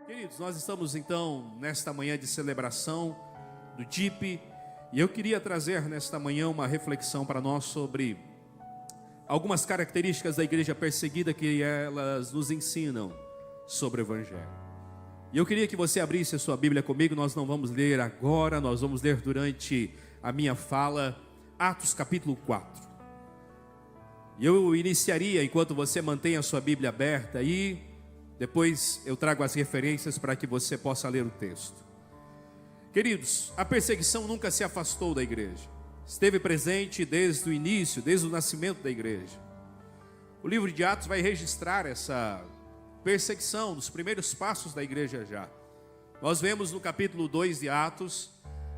Queridos, nós estamos então nesta manhã de celebração do DIP e eu queria trazer nesta manhã uma reflexão para nós sobre algumas características da igreja perseguida que elas nos ensinam sobre o Evangelho. E eu queria que você abrisse a sua Bíblia comigo. Nós não vamos ler agora, nós vamos ler durante a minha fala, Atos capítulo 4. E eu iniciaria, enquanto você mantém a sua Bíblia aberta, e depois eu trago as referências para que você possa ler o texto. Queridos, a perseguição nunca se afastou da igreja. Esteve presente desde o início, desde o nascimento da igreja. O livro de Atos vai registrar essa perseguição nos primeiros passos da igreja já. Nós vemos no capítulo 2 de Atos,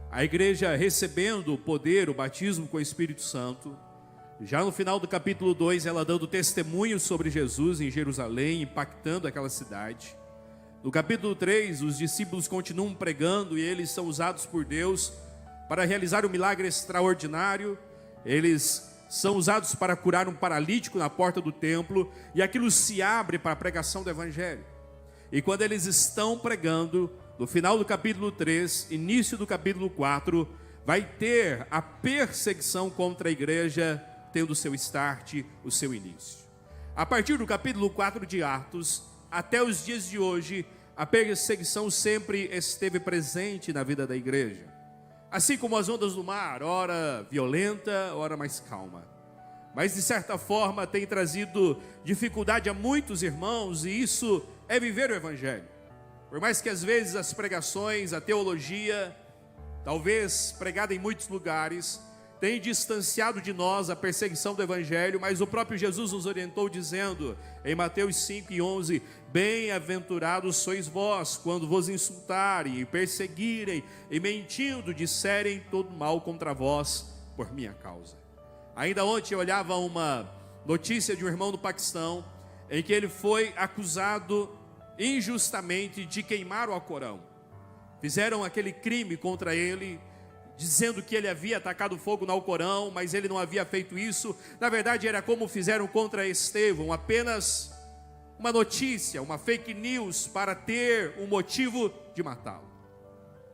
a igreja recebendo o poder, o batismo com o Espírito Santo. Já no final do capítulo 2, ela dando testemunho sobre Jesus em Jerusalém, impactando aquela cidade. No capítulo 3, os discípulos continuam pregando e eles são usados por Deus para realizar um milagre extraordinário. Eles são usados para curar um paralítico na porta do templo, e aquilo se abre para a pregação do Evangelho. E quando eles estão pregando, no final do capítulo 3, início do capítulo 4, vai ter a perseguição contra a igreja, tendo o seu start, o seu início. A partir do capítulo 4 de Atos, até os dias de hoje, a perseguição sempre esteve presente na vida da igreja. Assim como as ondas do mar, ora violenta, ora mais calma. Mas de certa forma tem trazido dificuldade a muitos irmãos, e isso é viver o Evangelho. Por mais que às vezes as pregações, a teologia, talvez pregada em muitos lugares, tem distanciado de nós a perseguição do Evangelho, mas o próprio Jesus nos orientou dizendo, em Mateus 5:11, bem-aventurados sois vós, quando vos insultarem e perseguirem, e mentindo disserem todo mal contra vós, por minha causa. Ainda ontem eu olhava uma notícia de um irmão do Paquistão, em que ele foi acusado injustamente de queimar o Alcorão. Fizeram aquele crime contra ele, dizendo que ele havia atacado fogo no Alcorão, mas ele não havia feito isso. Na verdade era como fizeram contra Estevão, apenas uma notícia, uma fake news para ter um motivo de matá-lo.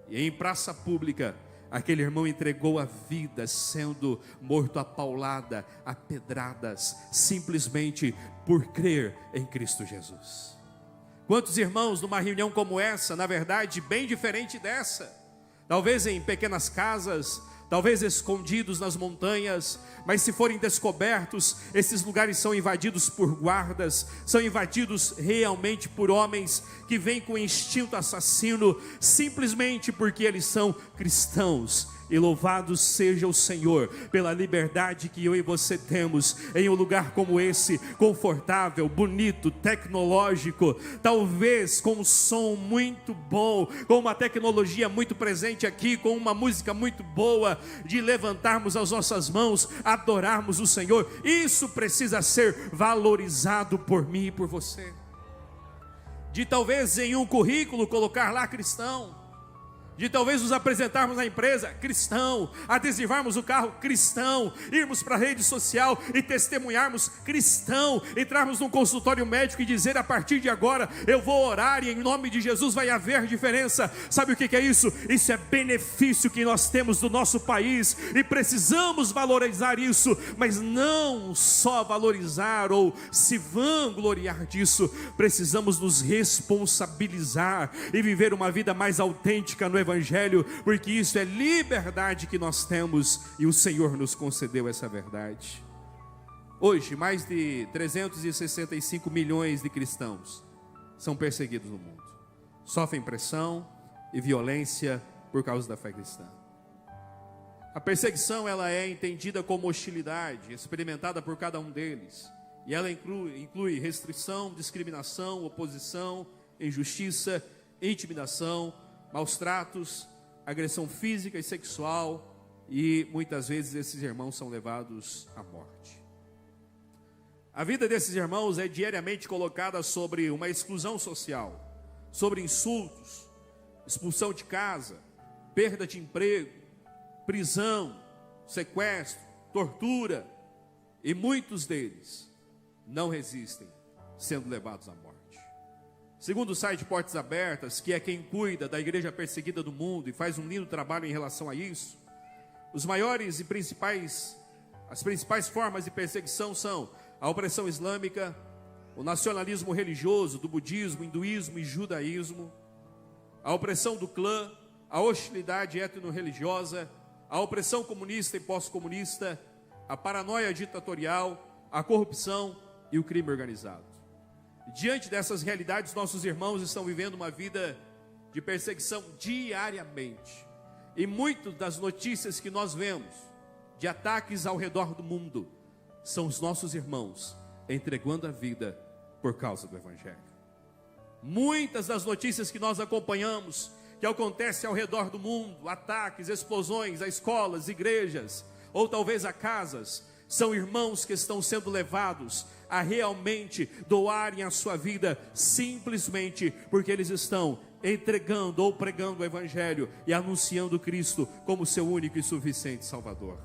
E em praça pública, aquele irmão entregou a vida, sendo morto a paulada, a pedradas, simplesmente por crer em Cristo Jesus. Quantos irmãos numa reunião como essa, na verdade bem diferente dessa, talvez em pequenas casas, talvez escondidos nas montanhas, mas se forem descobertos, esses lugares são invadidos por guardas, são invadidos realmente por homens que vêm com instinto assassino, simplesmente porque eles são cristãos. E louvado seja o Senhor pela liberdade que eu e você temos em um lugar como esse, confortável, bonito, tecnológico, talvez com um som muito bom, com uma tecnologia muito presente aqui, com uma música muito boa, de levantarmos as nossas mãos, adorarmos o Senhor. Isso precisa ser valorizado por mim e por você. De talvez em um currículo colocar lá cristão, de talvez nos apresentarmos na empresa, cristão, adesivarmos o carro, cristão, irmos para a rede social e testemunharmos, cristão, entrarmos num consultório médico e dizer, a partir de agora, eu vou orar e em nome de Jesus vai haver diferença. Sabe o que é isso? Isso é benefício que nós temos do nosso país e precisamos valorizar isso, mas não só valorizar ou se vangloriar disso, precisamos nos responsabilizar e viver uma vida mais autêntica no Evangelho, porque isso é liberdade que nós temos e o Senhor nos concedeu essa verdade. Hoje, mais de 365 milhões de cristãos são perseguidos no mundo, sofrem pressão e violência por causa da fé cristã. A perseguição, ela é entendida como hostilidade experimentada por cada um deles, e ela inclui restrição, discriminação, oposição, injustiça, intimidação, maus tratos, agressão física e sexual, e muitas vezes esses irmãos são levados à morte. A vida desses irmãos é diariamente colocada sobre uma exclusão social, sobre insultos, expulsão de casa, perda de emprego, prisão, sequestro, tortura, e muitos deles não resistem, sendo levados à morte. Segundo o site Portas Abertas, que é quem cuida da igreja perseguida do mundo e faz um lindo trabalho em relação a isso, as principais formas de perseguição são a opressão islâmica, o nacionalismo religioso do budismo, hinduísmo e judaísmo, a opressão do clã, a hostilidade etno-religiosa, a opressão comunista e pós-comunista, a paranoia ditatorial, a corrupção e o crime organizado. Diante dessas realidades, nossos irmãos estão vivendo uma vida de perseguição diariamente. E muitas das notícias que nós vemos de ataques ao redor do mundo são os nossos irmãos entregando a vida por causa do Evangelho. Muitas das notícias que nós acompanhamos, que acontecem ao redor do mundo, ataques, explosões a escolas, igrejas, ou talvez a casas, são irmãos que estão sendo levados a realmente doarem a sua vida, simplesmente porque eles estão entregando ou pregando o Evangelho e anunciando Cristo como seu único e suficiente Salvador.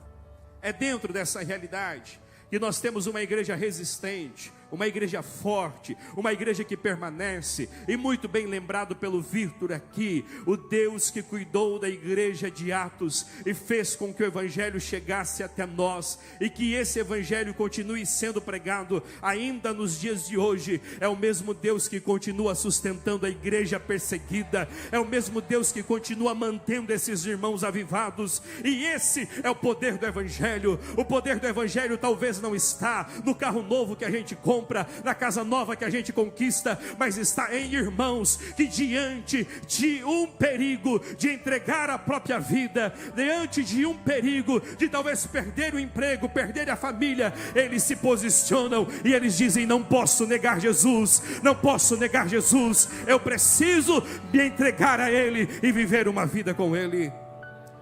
É dentro dessa realidade que nós temos uma igreja resistente, uma igreja forte, uma igreja que permanece, e muito bem lembrado pelo Victor aqui, o Deus que cuidou da igreja de Atos e fez com que o Evangelho chegasse até nós, e que esse Evangelho continue sendo pregado ainda nos dias de hoje. É o mesmo Deus que continua sustentando a igreja perseguida, é o mesmo Deus que continua mantendo esses irmãos avivados, e esse é o poder do Evangelho. O poder do Evangelho talvez não está no carro novo que a gente compra, na casa nova que a gente conquista, mas está em irmãos que diante de um perigo de entregar a própria vida, diante de um perigo de talvez perder o emprego, perder a família, eles se posicionam e eles dizem: não posso negar Jesus, não posso negar Jesus, eu preciso me entregar a Ele e viver uma vida com Ele.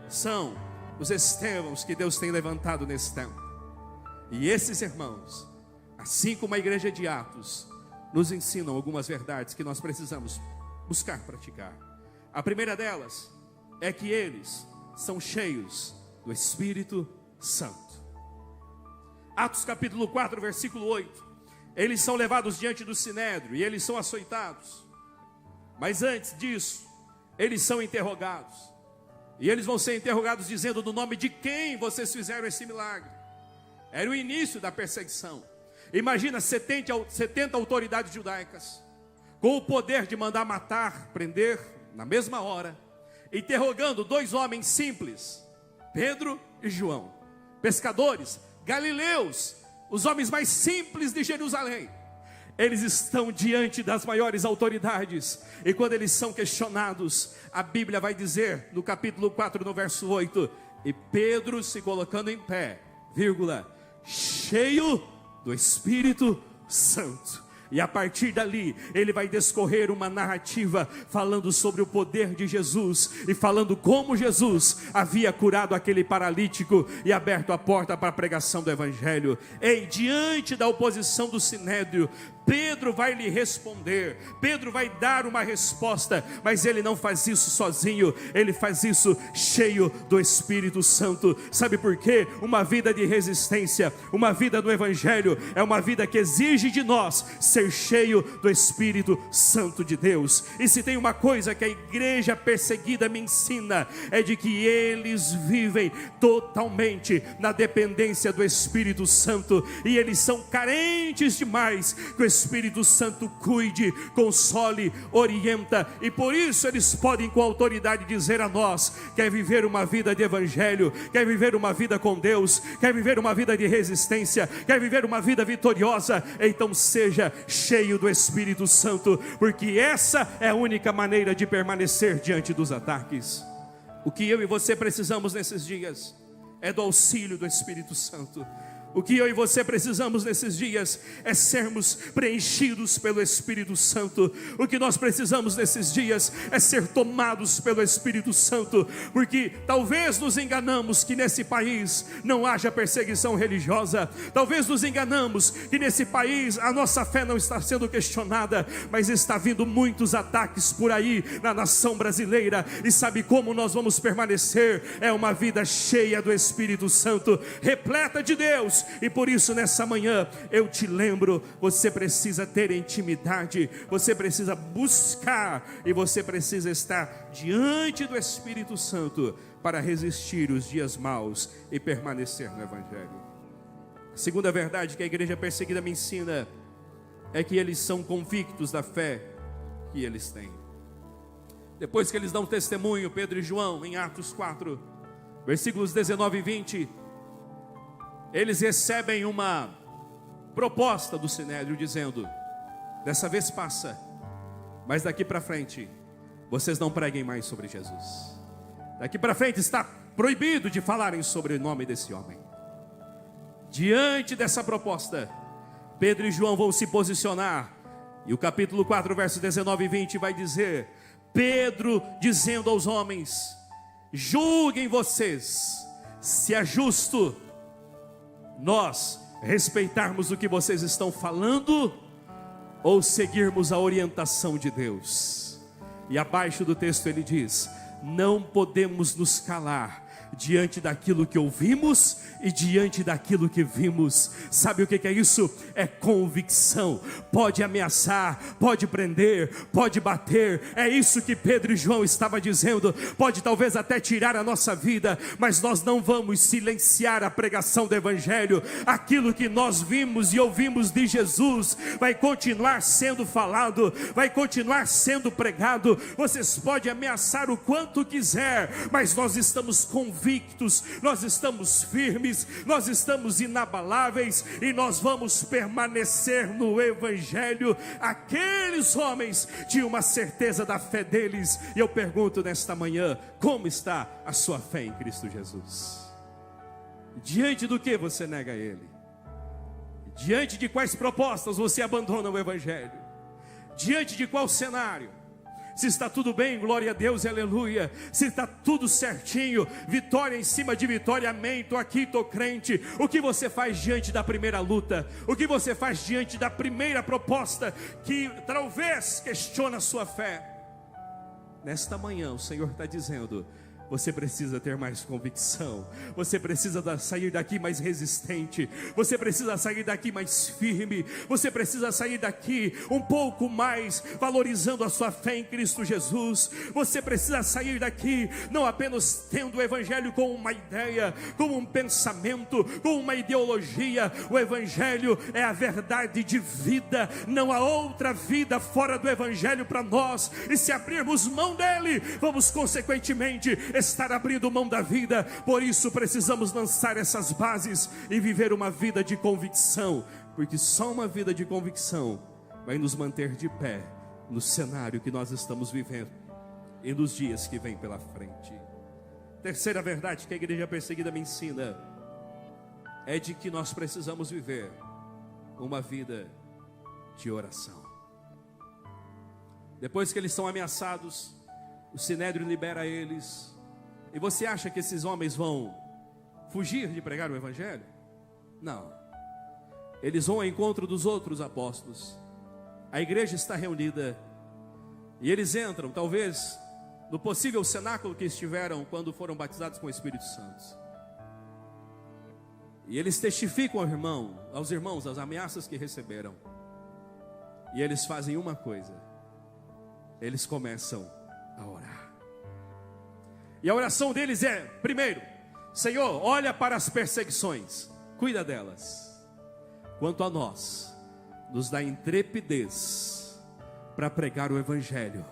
São os Estevãos que Deus tem levantado nesse tempo. E esses irmãos, assim como a igreja de Atos, nos ensinam algumas verdades que nós precisamos buscar praticar. A primeira delas é que eles são cheios do Espírito Santo. Atos capítulo 4, versículo 8. Eles são levados diante do Sinédrio e eles são açoitados. Mas antes disso, eles são interrogados. E eles vão ser interrogados dizendo: no nome de quem vocês fizeram esse milagre? Era o início da perseguição. Imagina 70 autoridades judaicas com o poder de mandar matar, prender na mesma hora, interrogando dois homens simples, Pedro e João, pescadores, galileus, os homens mais simples de Jerusalém. Eles estão diante das maiores autoridades, e quando eles são questionados, a Bíblia vai dizer no capítulo 4, no verso 8: e Pedro se colocando em pé, cheio do Espírito Santo. E a partir dali, ele vai discorrer uma narrativa falando sobre o poder de Jesus e falando como Jesus havia curado aquele paralítico e aberto a porta para a pregação do Evangelho. E diante da oposição do Sinédrio, Pedro vai lhe responder, Pedro vai dar uma resposta, mas ele não faz isso sozinho, ele faz isso cheio do Espírito Santo. Sabe por quê? Uma vida de resistência, uma vida do Evangelho, é uma vida que exige de nós ser cheio do Espírito Santo de Deus. E se tem uma coisa que a igreja perseguida me ensina, é de que eles vivem totalmente na dependência do Espírito Santo, e eles são carentes demais que o Espírito Santo cuide, console, orienta, e por isso eles podem com autoridade dizer a nós: quer viver uma vida de Evangelho, quer viver uma vida com Deus, quer viver uma vida de resistência, quer viver uma vida vitoriosa, então seja cheio do Espírito Santo, porque essa é a única maneira de permanecer diante dos ataques. O que eu e você precisamos nesses dias é do auxílio do Espírito Santo. O que eu e você precisamos nesses dias é sermos preenchidos pelo Espírito Santo. O que nós precisamos nesses dias é ser tomados pelo Espírito Santo, porque talvez nos enganamos que nesse país não haja perseguição religiosa, talvez nos enganamos que nesse país a nossa fé não está sendo questionada, mas está vindo muitos ataques por aí na nação brasileira. E sabe como nós vamos permanecer? É uma vida cheia do Espírito Santo, repleta de Deus, Deus. E por isso nessa manhã eu te lembro, você precisa ter intimidade, você precisa buscar e você precisa estar diante do Espírito Santo para resistir os dias maus e permanecer no Evangelho. A segunda verdade que a igreja perseguida me ensina é que eles são convictos da fé que eles têm. Depois que eles dão testemunho, Pedro e João, em Atos 4, versículos 19 e 20, eles recebem uma proposta do Sinédrio dizendo: dessa vez passa, mas daqui para frente vocês não preguem mais sobre Jesus. Daqui para frente está proibido de falarem sobre o nome desse homem. Diante dessa proposta, Pedro e João vão se posicionar, e o capítulo 4, versos 19 e 20 vai dizer: Pedro dizendo aos homens: julguem vocês se é justo nós respeitarmos o que vocês estão falando ou seguirmos a orientação de Deus. E abaixo do texto ele diz: não podemos nos calar diante daquilo que ouvimos e diante daquilo que vimos. Sabe o que é isso? É convicção. Pode ameaçar, pode prender, pode bater. É isso que Pedro e João estavam dizendo. Pode talvez até tirar a nossa vida, mas nós não vamos silenciar a pregação do Evangelho. Aquilo que nós vimos e ouvimos de Jesus vai continuar sendo falado, vai continuar sendo pregado. Vocês podem ameaçar o quanto quiser, mas nós estamos convictos, nós estamos firmes, nós estamos inabaláveis e nós vamos permanecer no Evangelho. Aqueles homens tinham uma certeza da fé deles, e eu pergunto nesta manhã: como está a sua fé em Cristo Jesus? Diante do que você nega Ele? Diante de quais propostas você abandona o Evangelho? Diante de qual cenário? Se está tudo bem, glória a Deus e aleluia. Se está tudo certinho, vitória em cima de vitória, amém, estou aqui, estou crente. O que você faz diante da primeira luta? O que você faz diante da primeira proposta que talvez questiona a sua fé? Nesta manhã o Senhor está dizendo: você precisa ter mais convicção, você precisa sair daqui mais resistente, você precisa sair daqui mais firme, você precisa sair daqui um pouco mais valorizando a sua fé em Cristo Jesus. Você precisa sair daqui não apenas tendo o Evangelho como uma ideia, como um pensamento, como uma ideologia. O Evangelho é a verdade de vida, não há outra vida fora do Evangelho para nós, e se abrirmos mão dele, vamos consequentemente estar abrindo mão da vida. Por isso precisamos lançar essas bases e viver uma vida de convicção, porque só uma vida de convicção vai nos manter de pé no cenário que nós estamos vivendo e nos dias que vêm pela frente. Terceira verdade que a igreja perseguida me ensina é de que nós precisamos viver uma vida de oração. Depois que eles são ameaçados, o Sinédrio libera eles. E você acha que esses homens vão fugir de pregar o Evangelho? Não. Eles vão ao encontro dos outros apóstolos. A igreja está reunida e eles entram, talvez, no possível cenáculo que estiveram quando foram batizados com o Espírito Santo. E eles testificam aos irmãos as ameaças que receberam. E eles fazem uma coisa: eles começam a orar. E a oração deles é: primeiro, Senhor, olha para as perseguições, cuida delas. Quanto a nós, nos dá intrepidez para pregar o Evangelho.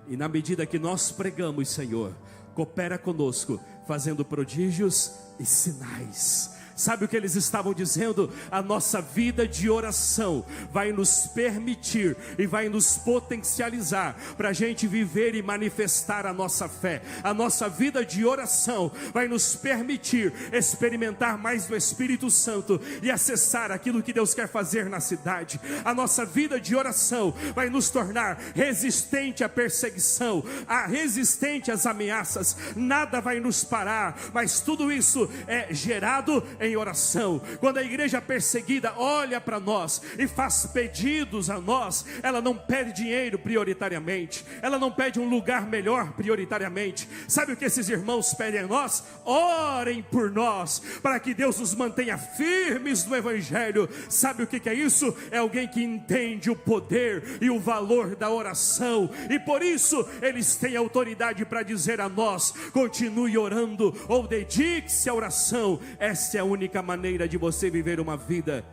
E na medida que nós pregamos, Senhor, coopera conosco, fazendo prodígios e sinais. Sabe o que eles estavam dizendo? A nossa vida de oração vai nos permitir e vai nos potencializar para a gente viver e manifestar a nossa fé. A nossa vida de oração vai nos permitir experimentar mais do Espírito Santo e acessar aquilo que Deus quer fazer na cidade. A nossa vida de oração vai nos tornar resistente à perseguição, resistente às ameaças. Nada vai nos parar, mas tudo isso é gerado em em oração, quando a igreja perseguida olha para nós e faz pedidos a nós, ela não pede dinheiro prioritariamente, ela não pede um lugar melhor prioritariamente. Sabe o que esses irmãos pedem a nós? Orem por nós, para que Deus nos mantenha firmes no Evangelho. Sabe o que é isso? É alguém que entende o poder e o valor da oração, e por isso eles têm autoridade para dizer a nós: continue orando, ou dedique-se à oração. Essa é a única maneira de você viver uma vida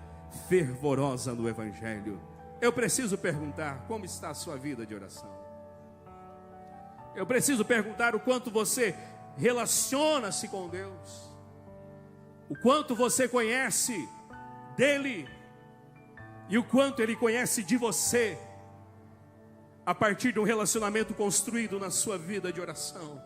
fervorosa no Evangelho. Eu preciso perguntar: como está a sua vida de oração? Eu preciso perguntar o quanto você relaciona-se com Deus, o quanto você conhece dele e o quanto ele conhece de você, a partir de um relacionamento construído na sua vida de oração.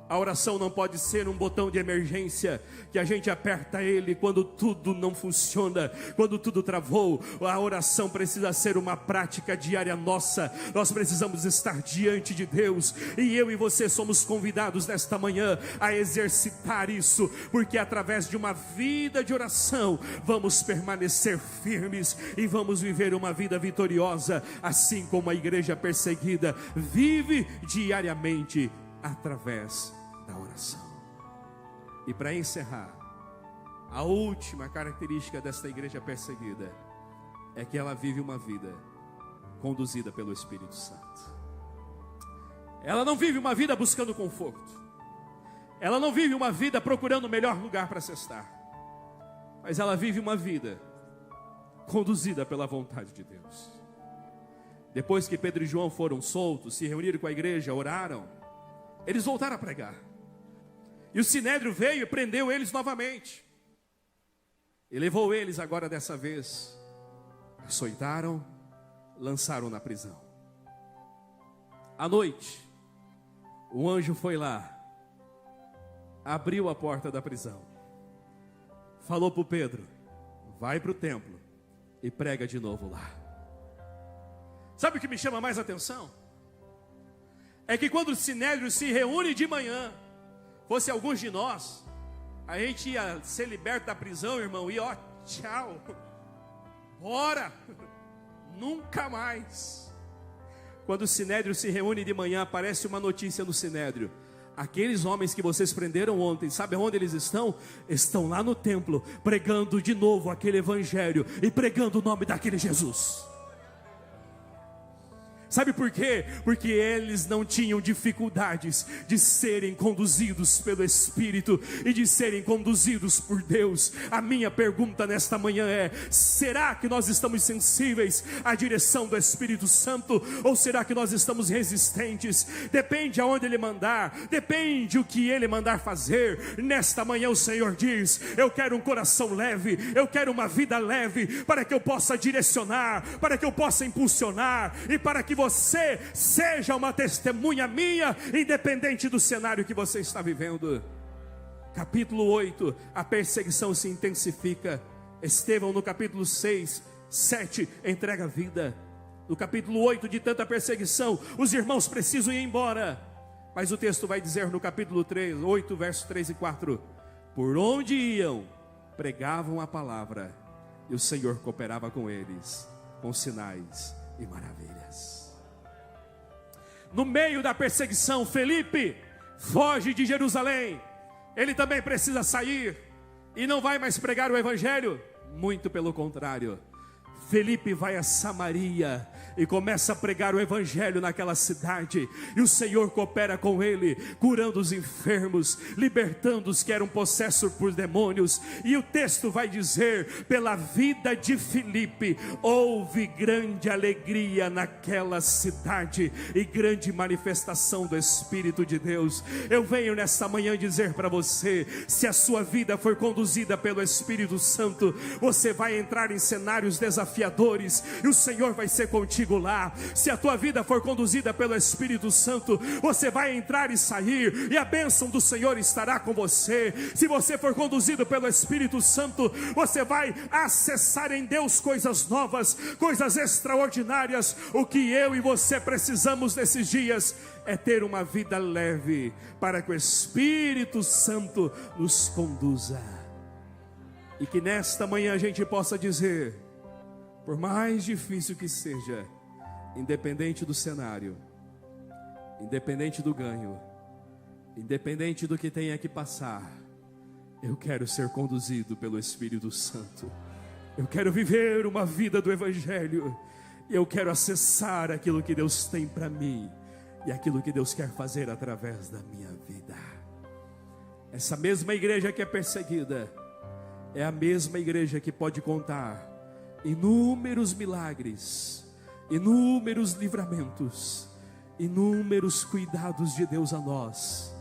A oração não pode ser um botão de emergência que a gente aperta ele quando tudo não funciona, quando tudo travou. A oração precisa ser uma prática diária nossa. Nós precisamos estar diante de Deus, e eu e você somos convidados nesta manhã a exercitar isso, porque através de uma vida de oração vamos permanecer firmes e vamos viver uma vida vitoriosa, assim como a igreja perseguida vive diariamente através da oração. E para encerrar, a última característica desta igreja perseguida é que ela vive uma vida conduzida pelo Espírito Santo. Ela não vive uma vida buscando conforto, ela não vive uma vida procurando o melhor lugar para se estar, mas ela vive uma vida conduzida pela vontade de Deus. Depois que Pedro e João foram soltos, se reuniram com a igreja, oraram, eles voltaram a pregar. E o sinédrio veio e prendeu eles novamente. E levou eles agora dessa vez, açoitaram, lançaram na prisão. À noite, o anjo foi lá, abriu a porta da prisão, falou para o Pedro: vai para o templo e prega de novo lá. Sabe o que me chama mais atenção? É que quando o sinédrio se reúne de manhã, fosse alguns de nós, a gente ia ser liberto da prisão, irmão, e ó, tchau, bora, nunca mais. Quando o sinédrio se reúne de manhã, aparece uma notícia no sinédrio: aqueles homens que vocês prenderam ontem, sabe onde eles estão? Estão lá no templo, pregando de novo aquele evangelho e pregando o nome daquele Jesus. Sabe por quê? Porque eles não tinham dificuldades de serem conduzidos pelo Espírito e de serem conduzidos por Deus. A minha pergunta nesta manhã é: será que nós estamos sensíveis à direção do Espírito Santo? Ou será que nós estamos resistentes? Depende aonde Ele mandar, depende o que Ele mandar fazer. Nesta manhã o Senhor diz: eu quero um coração leve, eu quero uma vida leve, para que eu possa direcionar, para que eu possa impulsionar, e para que você seja uma testemunha minha, independente do cenário que você está vivendo. Capítulo 8, a perseguição se intensifica. Estevão, no capítulo 6, 7, entrega a vida. No capítulo 8, de tanta perseguição, os irmãos precisam ir embora. Mas o texto vai dizer no capítulo 3, 8, versos 3 e 4: por onde iam, pregavam a palavra, e o Senhor cooperava com eles, com sinais e maravilhas. No meio da perseguição, Felipe foge de Jerusalém. Ele também precisa sair, e não vai mais pregar o evangelho, muito pelo contrário. Felipe vai a Samaria e começa a pregar o evangelho naquela cidade, e o Senhor coopera com ele, curando os enfermos, libertando os que eram possessos por demônios. E o texto vai dizer: pela vida de Felipe houve grande alegria naquela cidade e grande manifestação do Espírito de Deus. Eu venho nesta manhã dizer para você: se a sua vida for conduzida pelo Espírito Santo, você vai entrar em cenários desafiadores e o Senhor vai ser contigo lá. Se a tua vida for conduzida pelo Espírito Santo, você vai entrar e sair, e a bênção do Senhor estará com você. Se você for conduzido pelo Espírito Santo, você vai acessar em Deus coisas novas, coisas extraordinárias. O que eu e você precisamos nesses dias é ter uma vida leve, para que o Espírito Santo nos conduza. E que nesta manhã a gente possa dizer, por mais difícil que seja, independente do cenário, independente do ganho, independente do que tenha que passar, eu quero ser conduzido pelo Espírito Santo. Eu quero viver uma vida do Evangelho. E eu quero acessar aquilo que Deus tem para mim e aquilo que Deus quer fazer através da minha vida. Essa mesma igreja que é perseguida é a mesma igreja que pode contar inúmeros milagres, inúmeros livramentos, inúmeros cuidados de Deus a nós,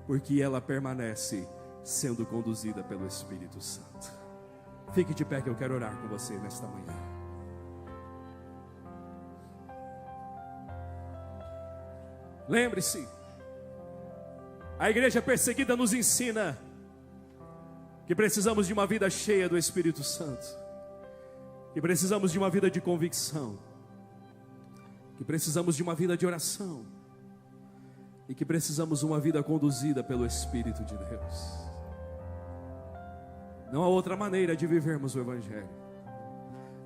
porque ela permanece sendo conduzida pelo Espírito Santo. Fique de pé que eu quero orar com você nesta manhã. Lembre-se, a igreja perseguida nos ensina que precisamos de uma vida cheia do Espírito Santo, que precisamos de uma vida de convicção, que precisamos de uma vida de oração e que precisamos de uma vida conduzida pelo Espírito de Deus. Não há outra maneira de vivermos o Evangelho,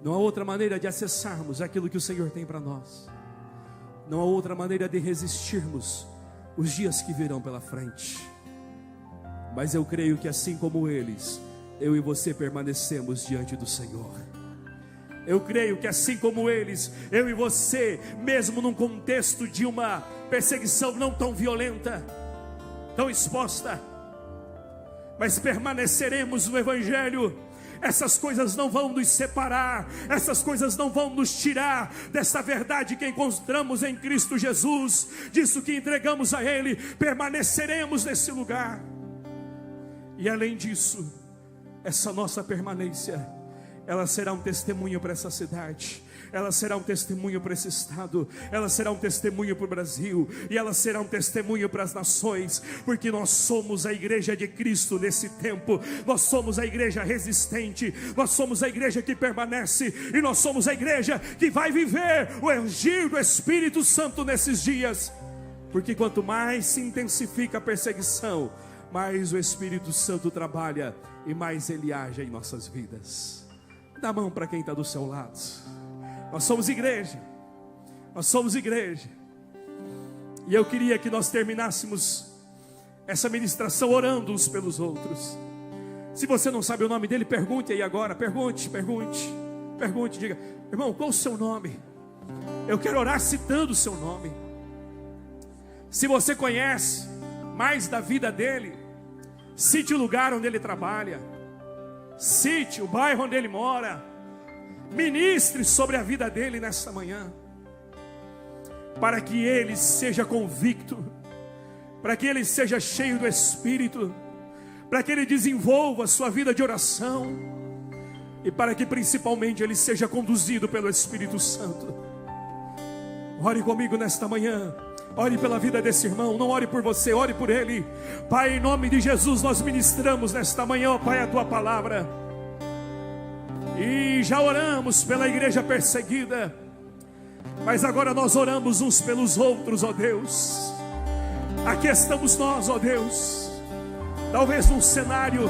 não há outra maneira de acessarmos aquilo que o Senhor tem para nós, não há outra maneira de resistirmos os dias que virão pela frente. Mas eu creio que assim como eles, eu e você permanecemos diante do Senhor. Eu creio que assim como eles, eu e você, mesmo num contexto de uma perseguição não tão violenta, tão exposta, mas permaneceremos no Evangelho. Essas coisas não vão nos separar, essas coisas não vão nos tirar dessa verdade que encontramos em Cristo Jesus, disso que entregamos a Ele. Permaneceremos nesse lugar. E além disso, essa nossa permanência, ela será um testemunho para essa cidade, ela será um testemunho para esse estado, ela será um testemunho para o Brasil, e ela será um testemunho para as nações, porque nós somos a igreja de Cristo nesse tempo, nós somos a igreja resistente, nós somos a igreja que permanece, e nós somos a igreja que vai viver o agir do Espírito Santo nesses dias, porque quanto mais se intensifica a perseguição, mais o Espírito Santo trabalha e mais Ele age em nossas vidas. Dá a mão para quem está do seu lado. Nós somos igreja, nós somos igreja. E eu queria que nós terminássemos essa ministração orando uns pelos outros. Se você não sabe o nome dele, pergunte aí agora, pergunte, diga: irmão, qual o seu nome? Eu quero orar citando o seu nome. Se você conhece mais da vida dele, cite o lugar onde ele trabalha, cite o bairro onde ele mora, ministre sobre a vida dele nesta manhã, para que ele seja convicto, para que ele seja cheio do Espírito, para que ele desenvolva a sua vida de oração, e para que principalmente ele seja conduzido pelo Espírito Santo. Ore comigo nesta manhã. Ore pela vida desse irmão, não ore por você, ore por ele. Pai, em nome de Jesus, nós ministramos nesta manhã, ó Pai, a Tua palavra. E já oramos pela igreja perseguida, mas agora nós oramos uns pelos outros, ó Deus. Aqui estamos nós, ó Deus, talvez num cenário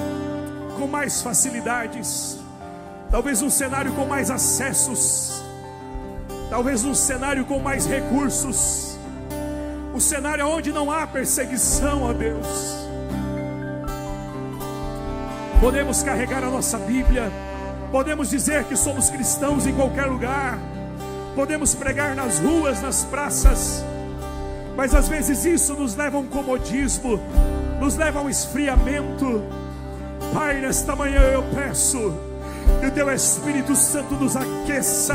com mais facilidades, talvez um cenário com mais acessos, talvez um cenário com mais recursos, um cenário onde não há perseguição, ó Deus. Podemos carregar a nossa Bíblia, podemos dizer que somos cristãos em qualquer lugar, podemos pregar nas ruas, nas praças, mas às vezes isso nos leva a um comodismo, nos leva a um esfriamento. Pai, nesta manhã eu peço que o Teu Espírito Santo nos aqueça,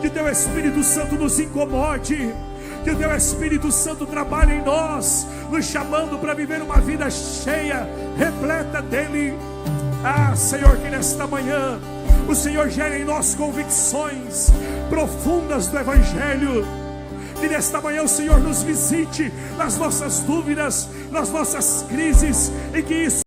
que o Teu Espírito Santo nos incomode, que o Teu Espírito Santo trabalhe em nós, nos chamando para viver uma vida cheia, repleta dEle. Ah, Senhor, que nesta manhã o Senhor gere em nós convicções profundas do Evangelho. Que nesta manhã o Senhor nos visite nas nossas dúvidas, nas nossas crises, e que isso